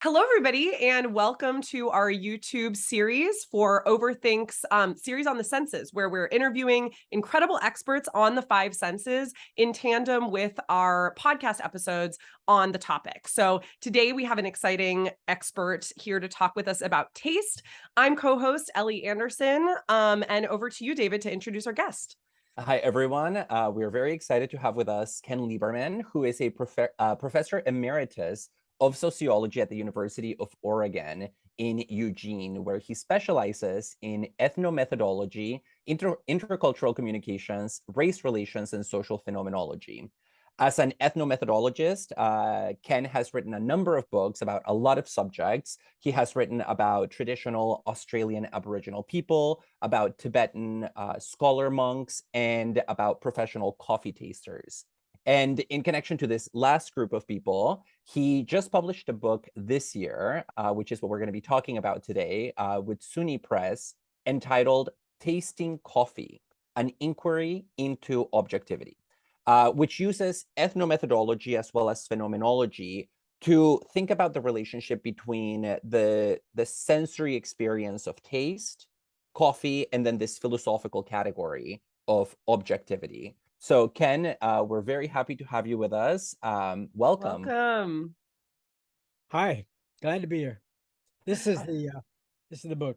Hello, everybody, and welcome to our YouTube series for Overthink's series on the senses, where we're interviewing incredible experts on the five senses in tandem with our podcast episodes on the topic. So today we have an exciting expert here to talk with us about taste. I'm co-host Ellie Anderson, and over to you, David, to introduce our guest. Hi, everyone. We're very excited to have with us Ken Lieberman, who is a professor emeritus of sociology at the University of Oregon in Eugene, where he specializes in ethnomethodology, intercultural communications, race relations, and social phenomenology. As an ethnomethodologist, Ken has written a number of books about a lot of subjects. He has written about traditional Australian Aboriginal people, about Tibetan scholar monks, and about professional coffee tasters. And in connection to this last group of people, he just published a book this year, which is what we're going to be talking about today, with SUNY Press, entitled Tasting Coffee, An Inquiry into Objectivity, which uses ethnomethodology as well as phenomenology to think about the relationship between the sensory experience of taste, coffee, and then this philosophical category of objectivity. So Ken, we're very happy to have you with us. Welcome. Welcome. Hi, glad to be here. This is the book.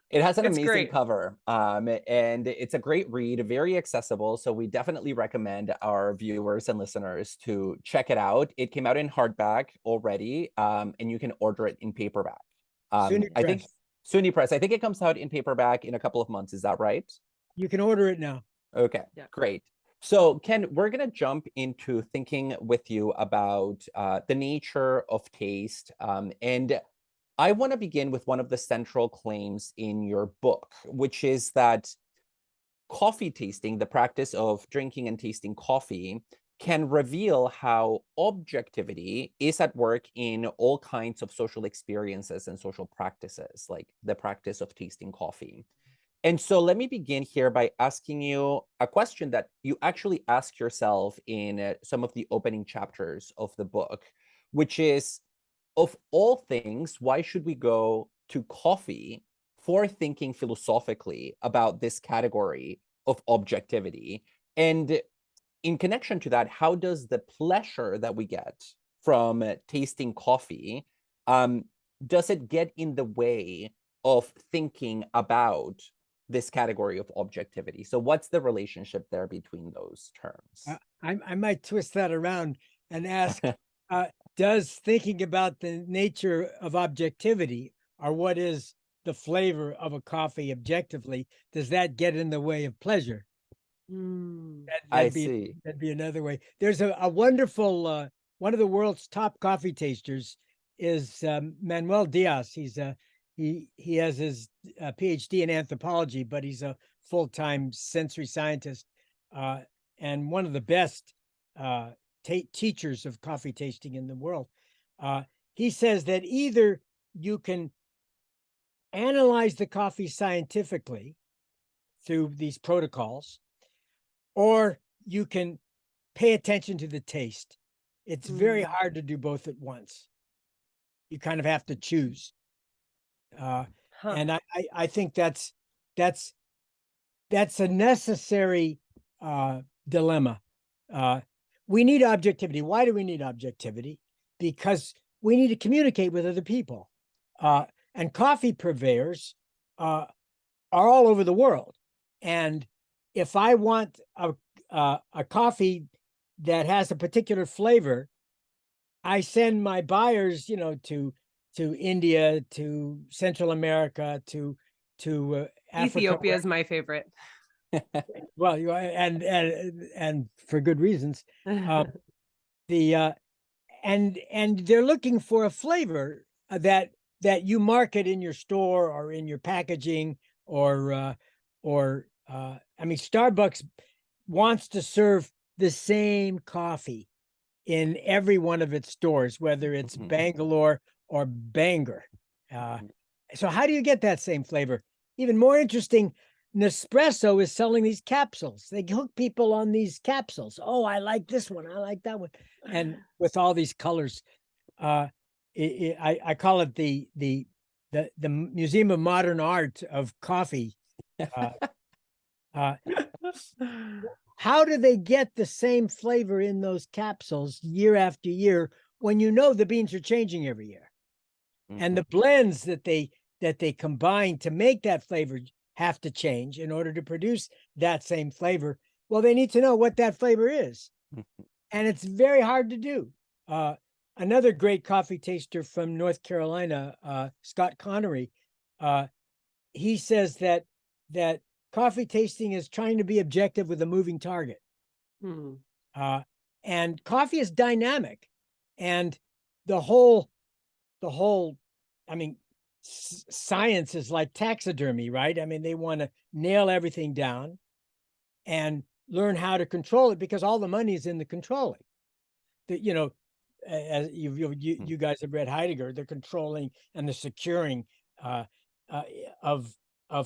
It has an It's amazing great. cover, and it's a great read, very accessible. So we definitely recommend our viewers and listeners to check it out. It came out in hardback already, and you can order it in paperback. SUNY I think Press. SUNY Press. I think it comes out in paperback in a couple of months. Is that right? You can order it now. Okay, Yeah. great. So Ken, we're going to jump into thinking with you about the nature of taste. And I want to begin with one of the central claims in your book, which is that coffee tasting, the practice of drinking and tasting coffee, can reveal how objectivity is at work in all kinds of social experiences and social practices, like the practice of tasting coffee. And so let me begin here by asking you a question that you actually ask yourself in some of the opening chapters of the book, which is, of all things, why should we go to coffee for thinking philosophically about this category of objectivity? And in connection to that, how does the pleasure that we get from tasting coffee, does it get in the way of thinking about this category of objectivity? So what's the relationship there between those terms? I might twist that around and ask, does thinking about the nature of objectivity, or what is the flavor of a coffee objectively, does that get in the way of pleasure? I see. That'd be another way. There's a wonderful, one of the world's top coffee tasters is Manuel Diaz. He has his PhD in anthropology, but he's a full-time sensory scientist and one of the best teachers of coffee tasting in the world. He says that either you can analyze the coffee scientifically through these protocols, or you can pay attention to the taste. It's very hard to do both at once. You kind of have to choose. And I think that's a necessary dilemma. We need objectivity. Why do we need objectivity? Because we need to communicate with other people. And coffee purveyors are all over the world. And if I want a coffee that has a particular flavor, I send my buyers, to India, to Central America, to Africa. Ethiopia is my favorite. Well, and for good reasons. And they're looking for a flavor that you market in your store or in your packaging, or Starbucks wants to serve the same coffee in every one of its stores, whether it's Bangalore or Bangor. So how do you get that same flavor? Even more interesting, Nespresso is selling these capsules. They hook people on these capsules. Oh, I like this one. I like that one. And with all these colors. I call it the Museum of Modern Art of coffee. How do they get the same flavor in those capsules year after year when you know the beans are changing every year? And the blends that they combine to make that flavor have to change in order to produce that same flavor. Well, they need to know what that flavor is. And it's very hard to do. Another great coffee taster from North Carolina, Scott Connery, he says that coffee tasting is trying to be objective with a moving target. And coffee is dynamic. And the whole, I mean, science is like taxidermy, right? I mean, they want to nail everything down and learn how to control it because all the money is in the controlling. You know, as you guys have read Heidegger, the controlling and the securing of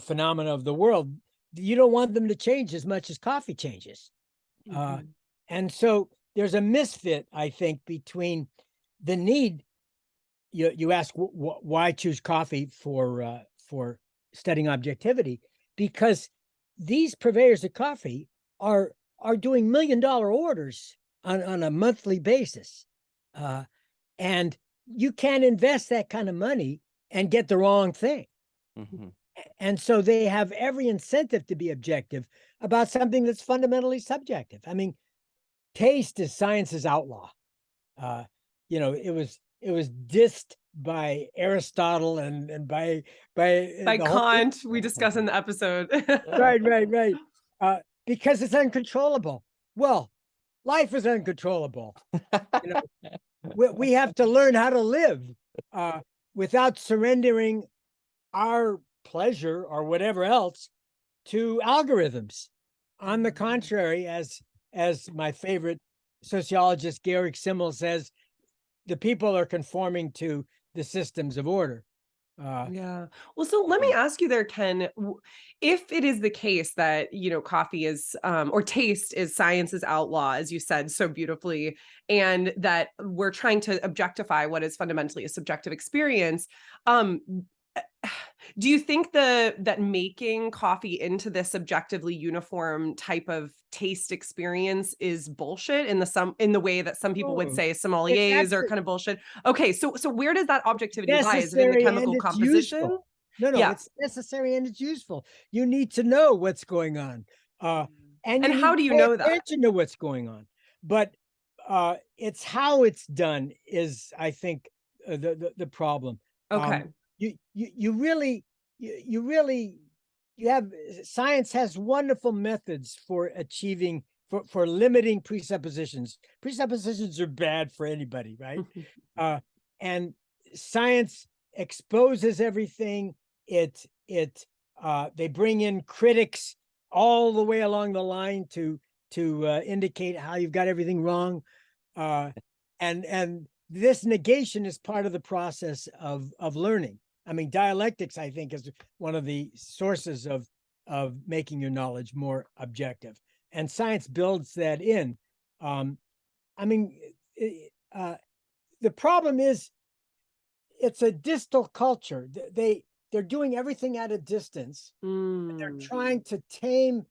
phenomena of the world. You don't want them to change as much as coffee changes. And so there's a misfit, I think, between the need. You ask why choose coffee for studying objectivity, because these purveyors of coffee are doing $1 million orders on a monthly basis. And you can't invest that kind of money and get the wrong thing. And so they have every incentive to be objective about something that's fundamentally subjective. I mean, taste is science's outlaw. You know, it was dissed by Aristotle and by Kant, we discuss in the episode. Right. Because it's uncontrollable. Well, life is uncontrollable. You know, we have to learn how to live without surrendering our pleasure or whatever else to algorithms. On the contrary, as my favorite sociologist Georg Simmel says, the people are conforming to the systems of order. Yeah. Well, so let me ask you there, Ken, if it is the case that, you know, coffee is, or taste is science's outlaw, as you said so beautifully, and that we're trying to objectify what is fundamentally a subjective experience, do you think that making coffee into this subjectively uniform type of taste experience is bullshit in the way that some people would say sommeliers are kind of bullshit? Okay, so where does that objectivity lie? Is it in the chemical composition? No, it's necessary and it's useful. You need to know what's going on, and how do you know that? Attention to what's going on, but it's how it's done is, I think, the problem. Okay. Science has wonderful methods for achieving, for limiting presuppositions. Presuppositions are bad for anybody, right? And science exposes everything. They bring in critics all the way along the line to indicate how you've got everything wrong. And this negation is part of the process of learning. I mean, dialectics, I think, is one of the sources of making your knowledge more objective. And science builds that in. I mean, the problem is it's a distal culture. They're doing everything at a distance. And they're trying to tame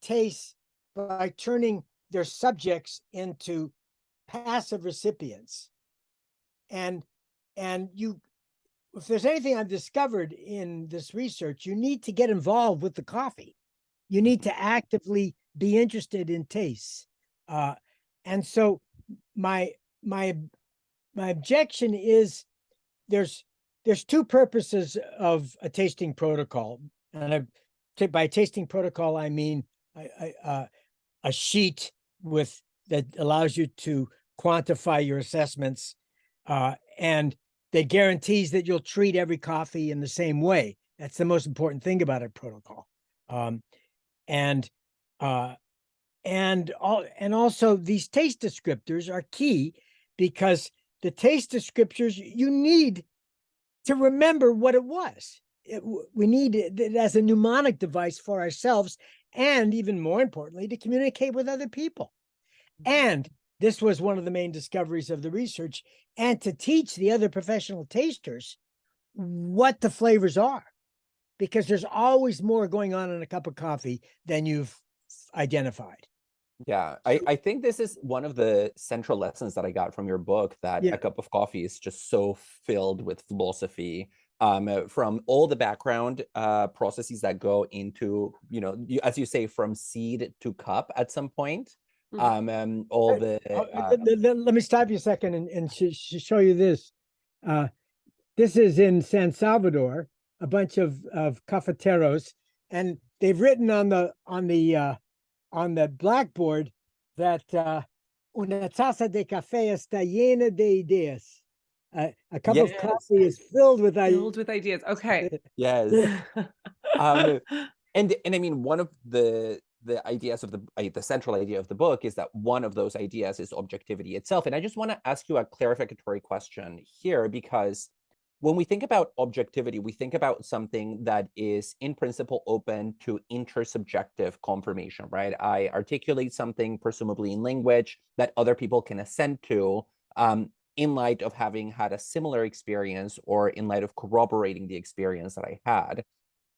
taste by turning their subjects into passive recipients. And if there's anything I've discovered in this research, you need to get involved with the coffee. You need to actively be interested in tastes. And so my objection is there's two purposes of a tasting protocol. And by tasting protocol, I mean a sheet that allows you to quantify your assessments, and that guarantees that you'll treat every coffee in the same way. That's the most important thing about a protocol. And also these taste descriptors are key, because the taste descriptors, you need to remember what it was. We need it as a mnemonic device for ourselves, and even more importantly, to communicate with other people. And this was one of the main discoveries of the research, and to teach the other professional tasters what the flavors are, because there's always more going on in a cup of coffee than you've identified. Yeah, I think this is one of the central lessons that I got from your book, that Yeah. a cup of coffee is just so filled with philosophy, from all the background processes that go into, as you say, from seed to cup at some point. All the Let me stop you a second and show you this. This is in San Salvador, a bunch of cafeteros, and they've written on the blackboard that una taza de café está llena de ideas. A cup of coffee is filled with ideas. Okay. Yes. And I mean, one of the ideas of the central idea of the book is that one of those ideas is objectivity itself. And I just want to ask you a clarificatory question here, because when we think about objectivity, we think about something that is in principle open to intersubjective confirmation, right? I articulate something, presumably in language, that other people can assent to, in light of having had a similar experience, or in light of corroborating the experience that I had.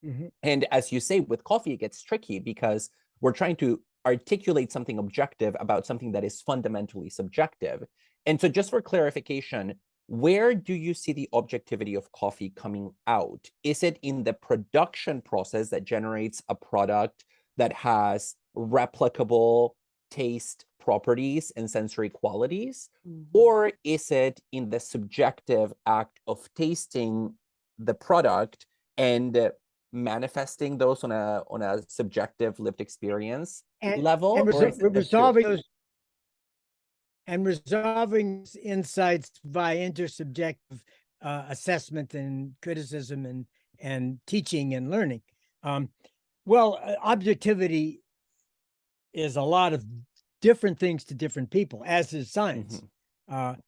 Mm-hmm. And as you say, with coffee, it gets tricky because we're trying to articulate something objective about something that is fundamentally subjective. And so just for clarification, where do you see the objectivity of coffee coming out? Is it in the production process that generates a product that has replicable taste properties and sensory qualities? Mm-hmm. Or is it in the subjective act of tasting the product and manifesting those on a subjective lived experience level? And resolving insights by intersubjective assessment and criticism and teaching and learning. Objectivity is a lot of different things to different people, as is science. Mm-hmm.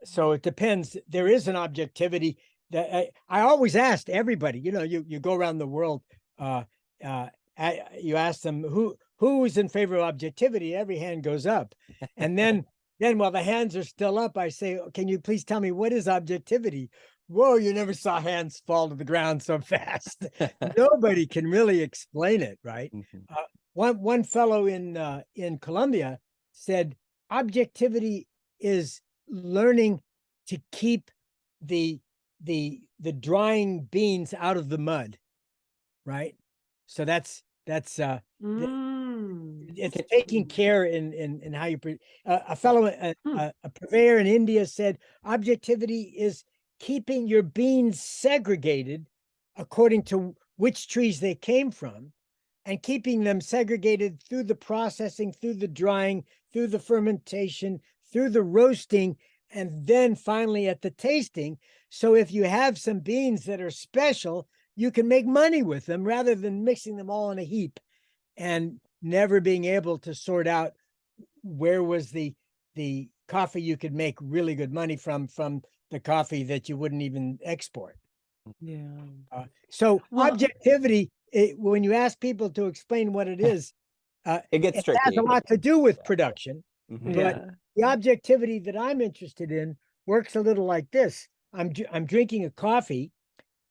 So it depends. There is an objectivity that I always asked everybody. You go around the world, you ask them who is in favor of objectivity. Every hand goes up, and then while the hands are still up, I say, can you please tell me what is objectivity? Whoa, you never saw hands fall to the ground so fast. Nobody can really explain it, right? Mm-hmm. One fellow in Colombia said objectivity is learning to keep the drying beans out of the mud, right? So that's it's taking care in how you a fellow a purveyor in India said objectivity is keeping your beans segregated according to which trees they came from, and keeping them segregated through the processing, through the drying, through the fermentation, through the roasting, and then finally at the tasting. So if you have some beans that are special, you can make money with them rather than mixing them all in a heap and never being able to sort out where was the coffee you could make really good money from the coffee that you wouldn't even export. Yeah. Objectivity, when you ask people to explain what it is, it gets tricky. It has a lot to do with production, mm-hmm. But the objectivity that I'm interested in works a little like this. I'm drinking a coffee,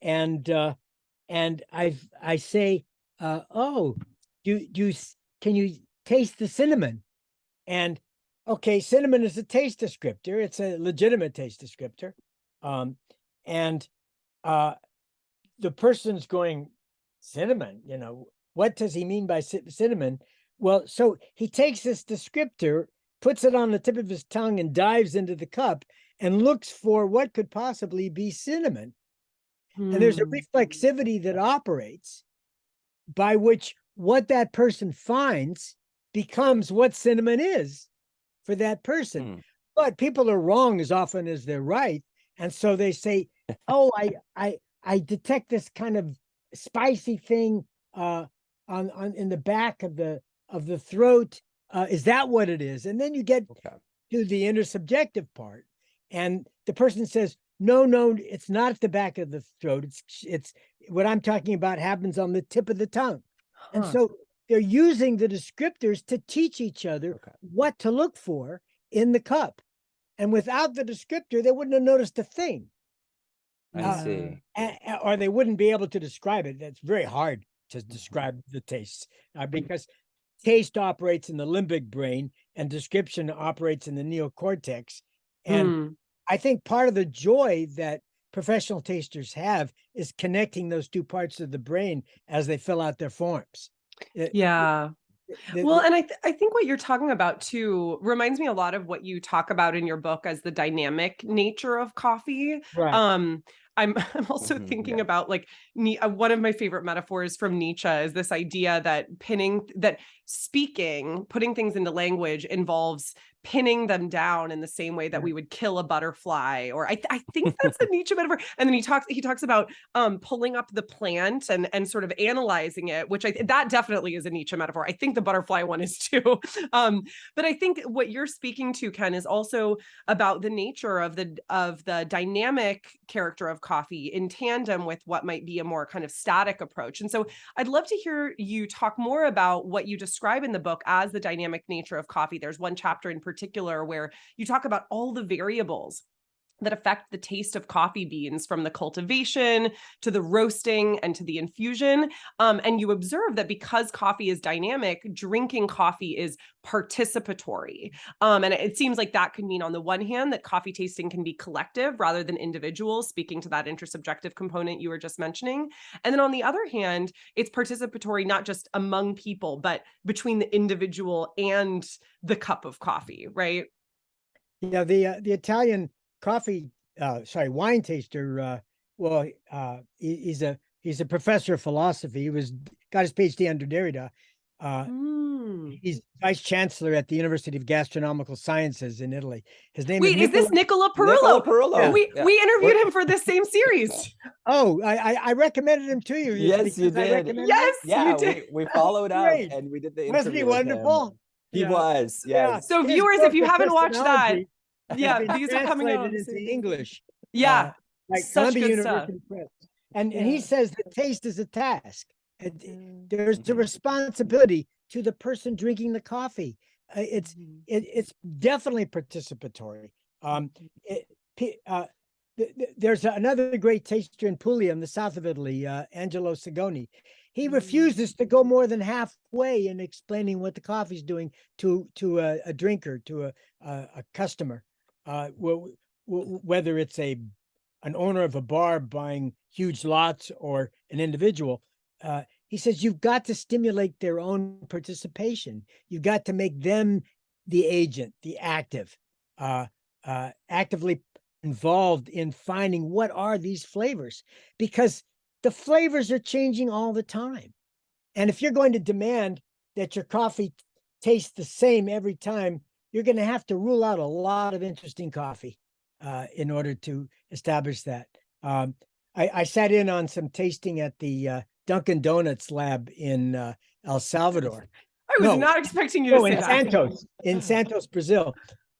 and I say, can you taste the cinnamon? And okay, cinnamon is a taste descriptor. It's a legitimate taste descriptor. And the person's going, cinnamon, what does he mean by cinnamon? Well, so he takes this descriptor, puts it on the tip of his tongue, and dives into the cup and looks for what could possibly be cinnamon. And there's a reflexivity that operates by which what that person finds becomes what cinnamon is for that person. But people are wrong as often as they're right. And so they say, I detect this kind of spicy thing on in the back of the throat. Is that what it is? And then you get to the intersubjective part, and the person says, no, it's not at the back of the throat. It's what I'm talking about happens on the tip of the tongue. And so they're using the descriptors to teach each other what to look for in the cup. And without the descriptor, they wouldn't have noticed a thing. I see. Or they wouldn't be able to describe it. That's very hard to describe the tastes because taste operates in the limbic brain and description operates in the neocortex. And I think part of the joy that professional tasters have is connecting those two parts of the brain as they fill out their forms. Well, and I think what you're talking about too reminds me a lot of what you talk about in your book as the dynamic nature of coffee. Right. I'm also thinking about like one of my favorite metaphors from Nietzsche is this idea that putting things into language involves pinning them down in the same way that we would kill a butterfly, or I think that's the Nietzsche metaphor. And then he talks about pulling up the plant and sort of analyzing it, which that definitely is a Nietzsche metaphor. I think the butterfly one is too. But I think what you're speaking to, Ken, is also about the nature of the dynamic character of coffee in tandem with what might be a more kind of static approach. And so I'd love to hear you talk more about what you describe in the book as the dynamic nature of coffee. There's one chapter in particular where you talk about all the variables that affect the taste of coffee beans, from the cultivation to the roasting and to the infusion. And you observe that because coffee is dynamic, drinking coffee is participatory. And it seems like that could mean, on the one hand, that coffee tasting can be collective rather than individual, speaking to that intersubjective component you were just mentioning. And then on the other hand, it's participatory not just among people, but between the individual and the cup of coffee, right? Yeah, the Italian wine taster. He's a professor of philosophy. He got his PhD under Derrida. He's vice chancellor at the University of Gastronomical Sciences in Italy. His name is this Nicola Perillo? Yeah. We interviewed him for this same series. Oh, I recommended him to you. Yes, you did. Yes, yeah, you did. we followed up and we did the interview. Wasn't he wonderful? He was, yes. So viewers, if you haven't watched that, these are coming out into English. Yeah, like such Columbia good University stuff. Press. And he says that taste is a task. There's a responsibility to the person drinking the coffee. It's definitely participatory. There's another great taster in Puglia in the south of Italy, Angelo Sagoni. He refuses to go more than halfway in explaining what the coffee's doing to a drinker, to a customer, whether it's an owner of a bar buying huge lots or an individual. He says you've got to stimulate their own participation. You've got to make them the agent, the active, actively involved in finding what are these flavors, because the flavors are changing all the time. And if you're going to demand that your coffee tastes the same every time, you're going to have to rule out a lot of interesting coffee in order to establish that. I sat in on some tasting at the Dunkin' Donuts lab in El Salvador. I was not expecting you to say that. In Santos, Brazil.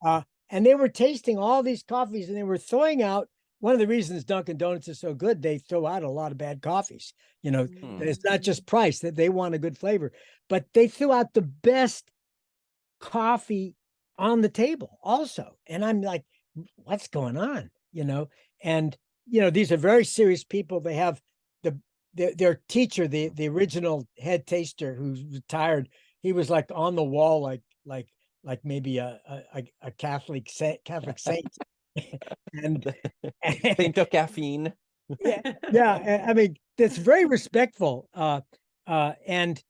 And they were tasting all these coffees, and they were throwing out, one of the reasons Dunkin' Donuts is so good, they throw out a lot of bad coffees. It's not just price, that they want a good flavor, but they threw out the best coffee on the table also. And I'm like, what's going on? And these are very serious people. They have their teacher, the original head taster who's retired. He was like on the wall, like maybe a Catholic saint. and Think of caffeine. yeah. I mean, that's very respectful. And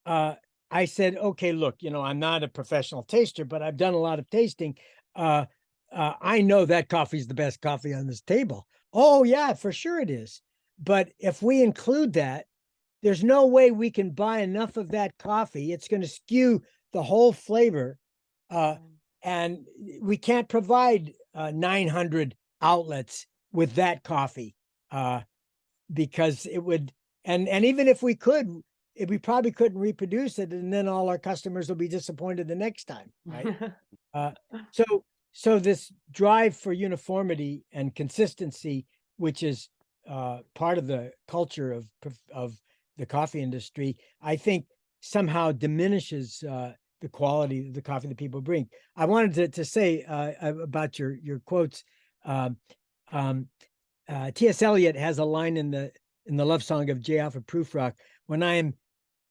I said, okay, look, I'm not a professional taster, but I've done a lot of tasting. I know that coffee's the best coffee on this table. Oh yeah, for sure it is. But if we include that, there's no way we can buy enough of that coffee. It's going to skew the whole flavor. And we can't provide 900 outlets with that coffee because it would, and even if we could, we probably couldn't reproduce it, and then all our customers will be disappointed the next time, right? So this drive for uniformity and consistency, which is part of the culture of the coffee industry, I think somehow diminishes the quality of the coffee that people bring. I wanted to say about your quotes. T.S. Eliot has a line in the love song of J. Alfred Prufrock, when I am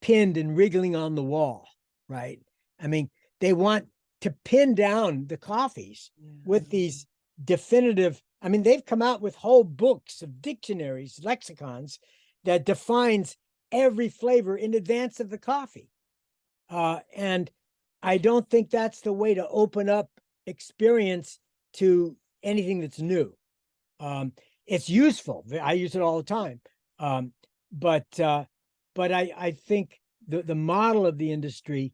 pinned and wriggling on the wall, right? I mean, they want to pin down the coffees with these definitive, I mean, they've come out with whole books of dictionaries, lexicons that defines every flavor in advance of the coffee. And I don't think that's the way to open up experience to anything that's new. It's useful. I use it all the time. But I think the model of the industry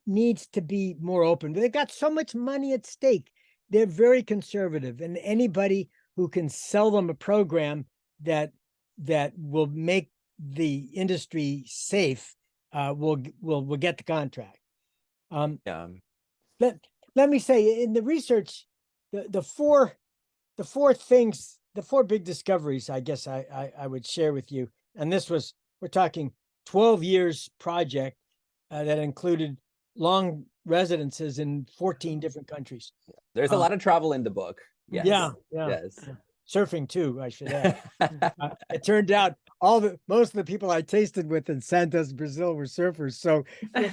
needs to be more open. They've got so much money at stake. They're very conservative, and anybody who can sell them a program that will make the industry safe will get the contract. Let me say, in the research, the four big discoveries, I guess I would share with you. And we're talking 12 years project that included long residences in 14 different countries. There's a lot of travel in the book. Yes. Yes. Surfing too, I should add. It turned out most of the people I tasted with in Santos, Brazil, were surfers. So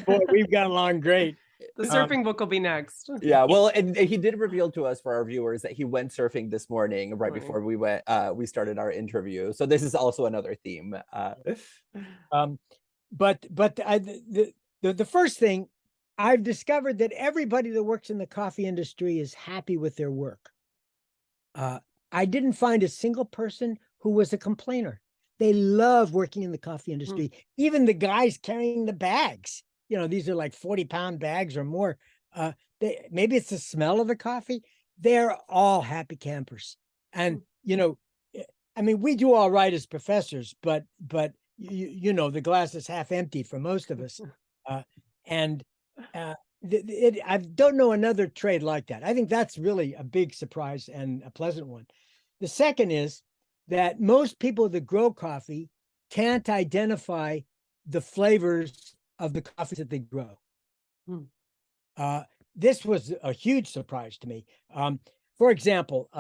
boy, we've got along great. The surfing book will be next. Yeah, well, and he did reveal to us, for our viewers, that he went surfing this morning right before we started our interview. So this is also another theme. But the first thing, I've discovered that everybody that works in the coffee industry is happy with their work. I didn't find a single person who was a complainer. They love working in the coffee industry. Even the guys carrying the bags. These are like 40-pound bags or more. Maybe it's the smell of the coffee. They're all happy campers. And, I mean, we do all right as professors, but the glass is half empty for most of us. I don't know another trade like that. I think that's really a big surprise and a pleasant one. The second is that most people that grow coffee can't identify the flavors of the coffees that they grow. This was a huge surprise to me. For example,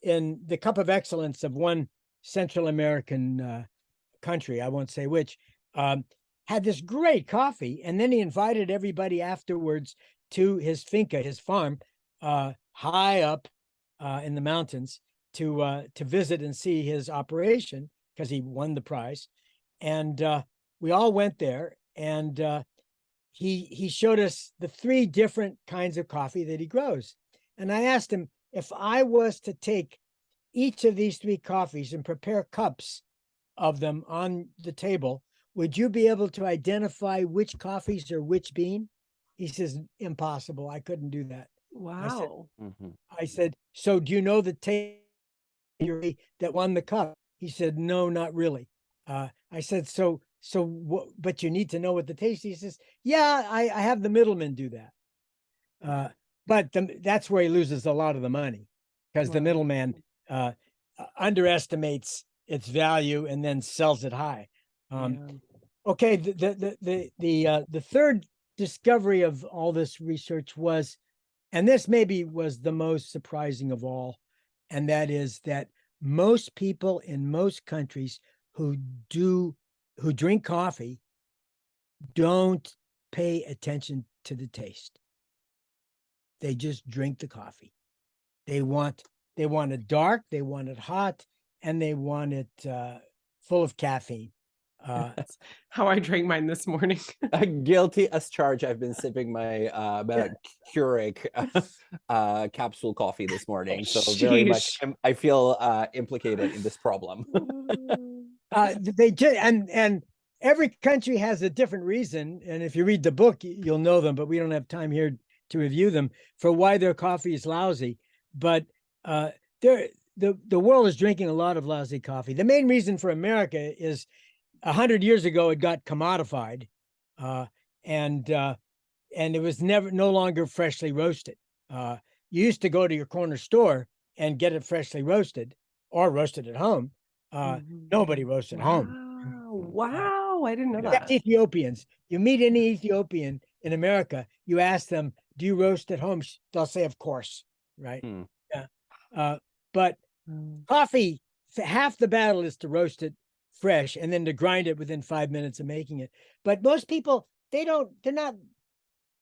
in the Cup of Excellence of one Central American country, I won't say which, had this great coffee, and then he invited everybody afterwards to his finca, his farm, high up in the mountains to visit and see his operation, because he won the prize. And we all went there, and he showed us the 3 different kinds of coffee that he grows. And I asked him, if I was to take each of these 3 coffees and prepare cups of them on the table, would you be able to identify which coffees are which bean? He says, impossible. I couldn't do that. Wow. I said, so do you know the taste that won the cup? He said, no, not really. I said, so but you need to know what the taste. He says, yeah, I have the middleman do that. But that's where he loses a lot of the money, because the middleman underestimates its value and then sells it high. Okay, the third discovery of all this research was, and this maybe was the most surprising of all, and that is that most people in most countries who drink coffee don't pay attention to the taste. They just drink the coffee. They want it dark, they want it hot, and they want it full of caffeine. That's how I drank mine this morning. Guilty as charged. I've been sipping my Keurig capsule coffee this morning, so very much I feel implicated in this problem. And every country has a different reason, and if you read the book, you'll know them. But we don't have time here to review them for why their coffee is lousy. But the world is drinking a lot of lousy coffee. The main reason for America is 100 years ago, it got commodified, and it was no longer freshly roasted. You used to go to your corner store and get it freshly roasted or roasted at home. Nobody roasted at home. Wow. Oh, I didn't know Yeah. that. That's Ethiopians. You meet any Ethiopian in America, you ask them, do you roast at home? They'll say, of course, right? Hmm. Yeah. But coffee, half the battle is to roast it fresh and then to grind it within 5 minutes of making it. But most people, they don't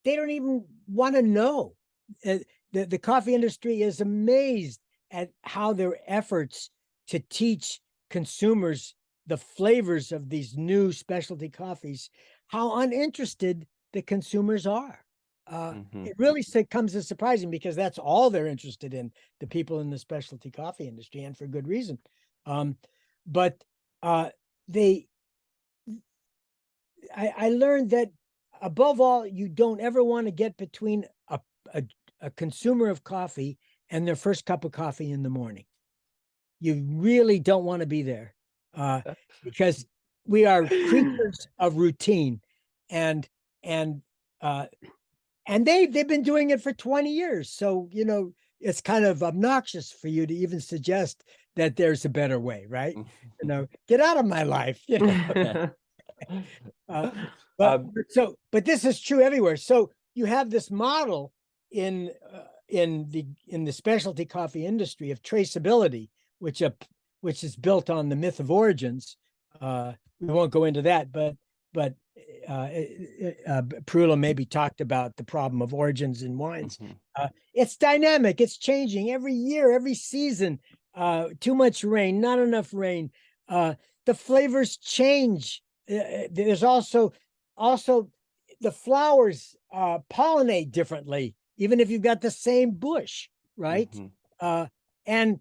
even want to know. The coffee industry is amazed at how their efforts to teach consumers the flavors of these new specialty coffees, how uninterested the consumers are. It really comes as surprising because that's all they're interested in, the people in the specialty coffee industry, and for good reason. But I learned that above all, you don't ever want to get between a consumer of coffee and their first cup of coffee in the morning. You really don't want to be there because we are creatures of routine, and they've been doing it for 20 years. So, it's kind of obnoxious for you to even suggest that there's a better way, right? Get out of my life. But this is true everywhere. So you have this model in the specialty coffee industry of traceability, which is built on the myth of origins. We won't go into that, but Perula maybe talked about the problem of origins in wines. It's dynamic. It's changing every year, every season. Too much rain, not enough rain. The flavors change. There's also the flowers pollinate differently, even if you've got the same bush, right? And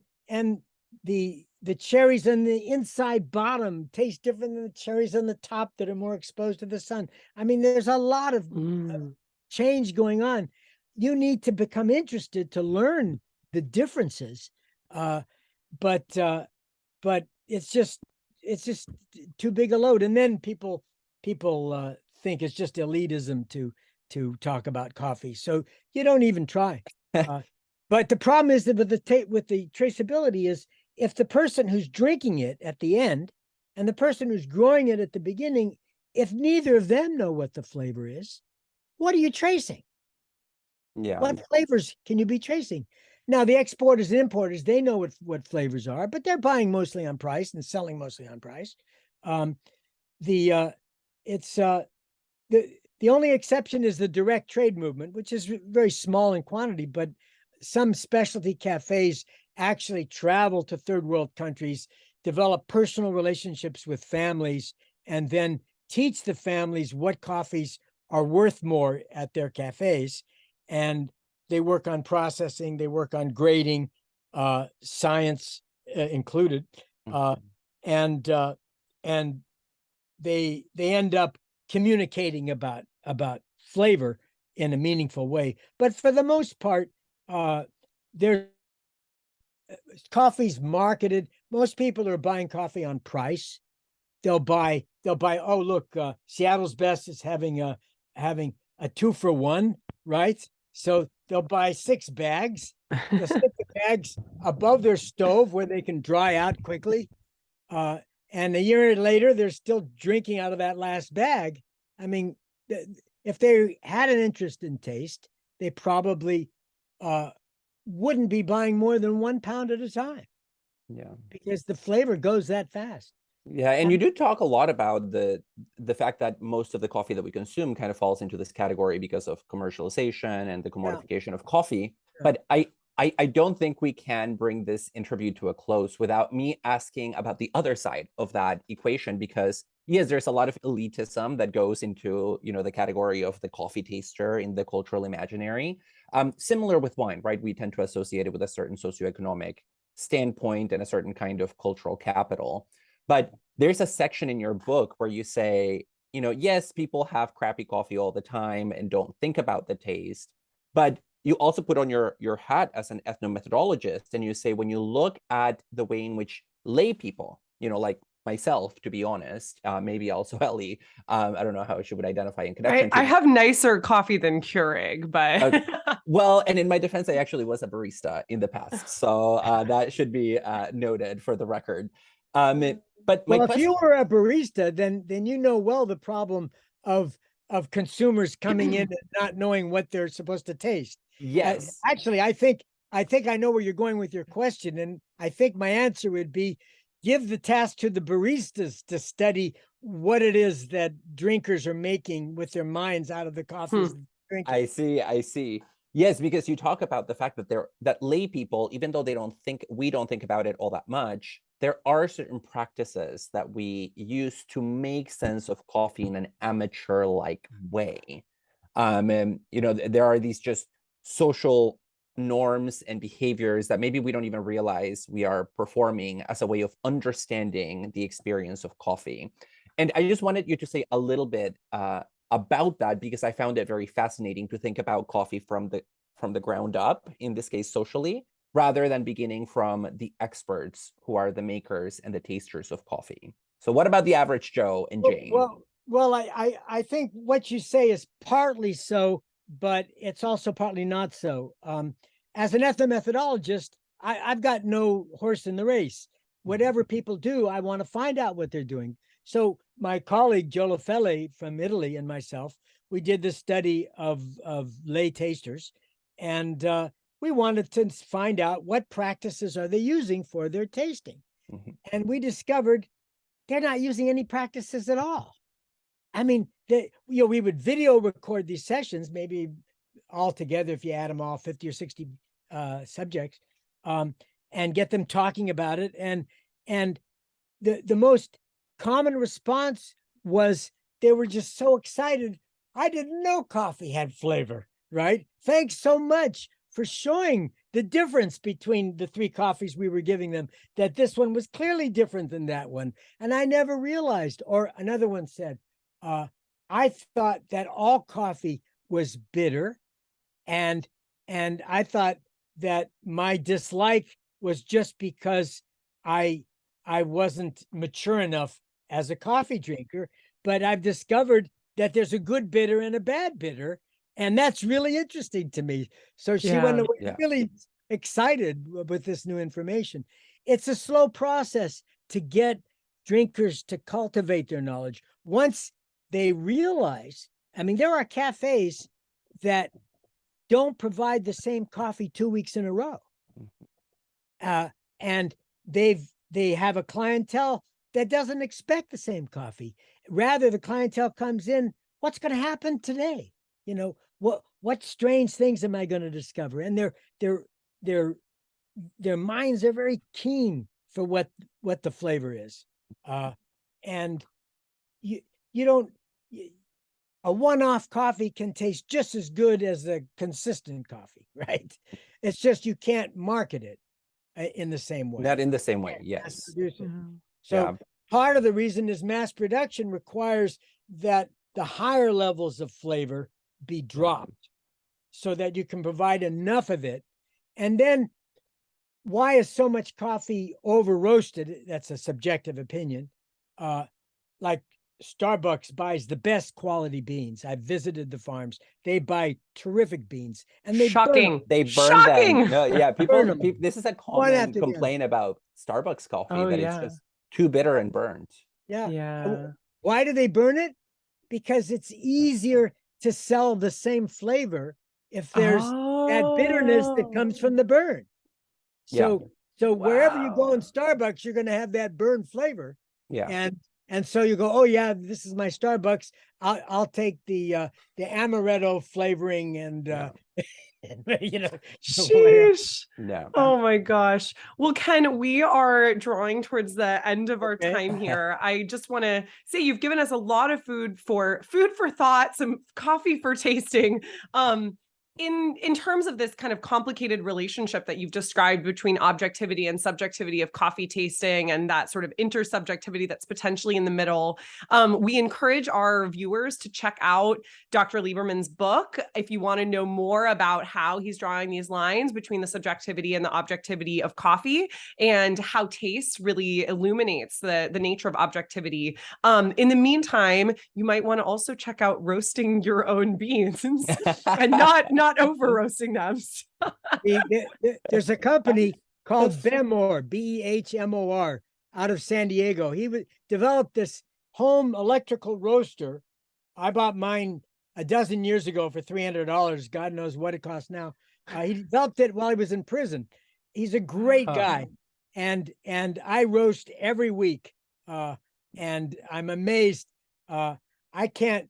the cherries on the inside bottom taste different than the cherries on the top that are more exposed to the sun. I mean, there's a lot of change going on. You need to become interested to learn the differences. But it's just too big a load. And then people think it's just elitism to talk about coffee. So you don't even try. But the problem is that with the traceability is, if the person who's drinking it at the end and the person who's growing it at the beginning, if neither of them know what the flavor is, what are you tracing? Yeah. What flavors can you be tracing? Now, the exporters and importers, they know what flavors are, but they're buying mostly on price and selling mostly on price. The only exception is the direct trade movement, which is very small in quantity, but some specialty cafes actually travel to third world countries, develop personal relationships with families, and then teach the families what coffees are worth more at their cafes. And they work on processing, they work on grading, science included, and they end up communicating about flavor in a meaningful way. But for the most part, there's coffee's marketed. Most people are buying coffee on price. They'll buy, oh, look, Seattle's Best is having a 2-for-1, right? So they'll buy 6 bags. They'll stick the bags above their stove where they can dry out quickly. And a year later, they're still drinking out of that last bag. I mean, if they had an interest in taste, they probably wouldn't be buying more than 1 pound at a time. Yeah. Because the flavor goes that fast. Yeah, and you do talk a lot about the fact that most of the coffee that we consume kind of falls into this category because of commercialization and the commodification of coffee. But I don't think we can bring this interview to a close without me asking about the other side of that equation, because yes, there's a lot of elitism that goes into, the category of the coffee taster in the cultural imaginary. Similar with wine, right? We tend to associate it with a certain socioeconomic standpoint and a certain kind of cultural capital. But there's a section in your book where you say, yes, people have crappy coffee all the time and don't think about the taste, but you also put on your hat as an ethnomethodologist, and you say, when you look at the way in which lay people, like myself, to be honest, maybe also Ellie, I don't know how she would identify in connection to I have nicer coffee than Keurig, but well, and in my defense, I actually was a barista in the past, so that should be noted for the record. But my Well, if question, you were a barista, then you know well the problem of consumers coming in and not knowing what they're supposed to taste. yes. Actually, I think I know where you're going with your question, and I think my answer would be give the task to the baristas to study what it is that drinkers are making with their minds out of the coffees they're drinking. I see. Yes, because you talk about the fact that lay people, even though we don't think about it all that much, there are certain practices that we use to make sense of coffee in an amateur-like way. And there are these just social norms and behaviors that maybe we don't even realize we are performing as a way of understanding the experience of coffee. And I just wanted you to say a little bit about that, because I found it very fascinating to think about coffee from the ground up, in this case socially, rather than beginning from the experts who are the makers and the tasters of coffee. So what about the average Joe and Jane? Well, I think what you say is partly so, but it's also partly not so. As an ethnomethodologist, I've got no horse in the race. Whatever people do, I want to find out what they're doing. So my colleague Joe Lafelle from Italy and myself, we did this study of lay tasters, and we wanted to find out what practices are they using for their tasting. And we discovered they're not using any practices at all. I mean, we would video record these sessions, maybe all together, if you add them all, 50 or 60 subjects, and get them talking about it. And the most common response was they were just so excited. I didn't know coffee had flavor, right? Thanks so much for showing the difference between the three coffees we were giving them, that this one was clearly different than that one. And I never realized. Or another one said, I thought that all coffee was bitter, and I thought that my dislike was just because I wasn't mature enough as a coffee drinker. But I've discovered that there's a good bitter and a bad bitter, and that's really interesting to me. So she went away really excited with this new information. It's a slow process to get drinkers to cultivate their knowledge. Once they realize, I mean, there are cafes that don't provide the same coffee 2 weeks in a row. And they have a clientele that doesn't expect the same coffee. Rather, the clientele comes in, what's going to happen today? What strange things am I going to discover? And their minds are very keen for what the flavor is. And you don't, a one-off coffee can taste just as good as a consistent coffee, right? It's just you can't market it in the same way. Not in the same way, yes. So part of the reason is mass production requires that the higher levels of flavor be dropped so that you can provide enough of it. And then why is so much coffee over roasted? That's a subjective opinion. Like Starbucks buys the best quality beans. I've visited the farms. They buy terrific beans, and they Shocking. They burn Shocking. them. No, yeah, people. This is a common complaint about Starbucks coffee, that it's just too bitter and burnt. Yeah. Why do they burn it? Because it's easier to sell the same flavor if there's that bitterness that comes from the burn. So wherever you go in Starbucks, you're going to have that burn flavor. Yeah. And so you go, oh yeah, this is my Starbucks. I'll take the amaretto flavoring and Sheesh. No. Oh my gosh. Well, Ken, we are drawing towards the end of our time here. I just want to say you've given us a lot of food for thought, some coffee for tasting. In terms of this kind of complicated relationship that you've described between objectivity and subjectivity of coffee tasting, and that sort of intersubjectivity that's potentially in the middle, we encourage our viewers to check out Dr. Lieberman's book if you want to know more about how he's drawing these lines between the subjectivity and the objectivity of coffee, and how taste really illuminates the nature of objectivity. In the meantime, you might want to also check out Roasting Your Own Beans and not over roasting them. There's a company called Behmor, Behmor, out of San Diego. He developed this home electrical roaster. I bought mine a dozen years ago for $300. God knows what it costs now. He developed it while he was in prison. He's a great guy, and I roast every week, and I'm amazed. I can't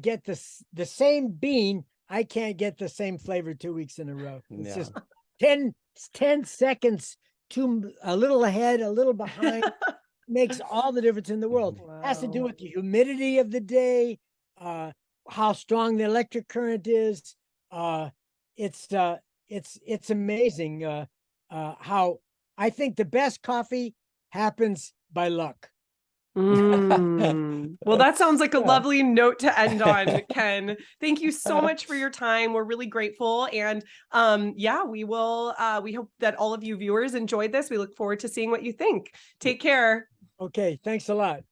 get the same bean. I can't get the same flavor 2 weeks in a row. It's just 10 seconds a little ahead, a little behind. Makes all the difference in the world. Wow. Has to do with the humidity of the day, how strong the electric current is. It's amazing how I think the best coffee happens by luck. Well, that sounds like a lovely note to end on, Ken. Thank you so much for your time. We're really grateful. And we will, we hope that all of you viewers enjoyed this. We look forward to seeing what you think. Take care. Okay, thanks a lot.